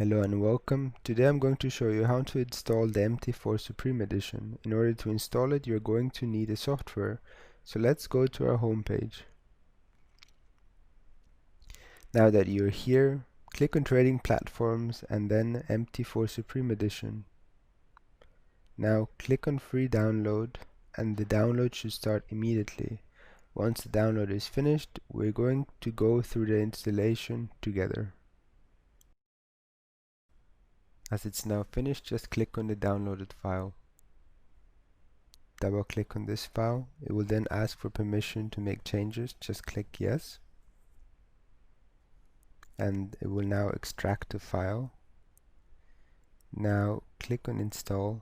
Hello and welcome. Today I'm going to show you how to install the MT4 Supreme Edition. In order to install it, you're going to need a software. So let's go to our home page. Now that you're here, click on Trading Platforms and then MT4 Supreme Edition. Now click on Free Download and the download should start immediately. Once the download is finished, we're going to go through the installation together. As it's now finished, just click on the downloaded file. Double click on this file. It will then ask for permission to make changes. Just click yes. And it will now extract the file. Now click on install.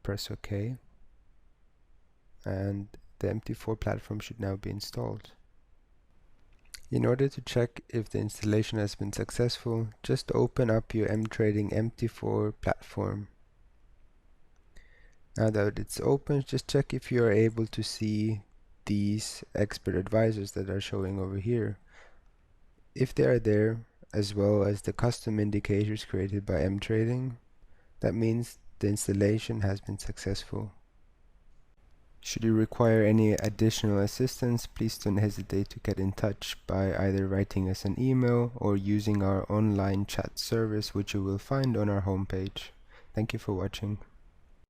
Press OK. And the MT4 platform should now be installed. In order to check if the installation has been successful, just open up your MTrading MT4 platform. Now that it's open, just check if you are able to see these expert advisors that are showing over here. If they are there, as well as the custom indicators created by MTrading, that means the installation has been successful. Should you require any additional assistance, please don't hesitate to get in touch by either writing us an email or using our online chat service, which you will find on our homepage. Thank you for watching.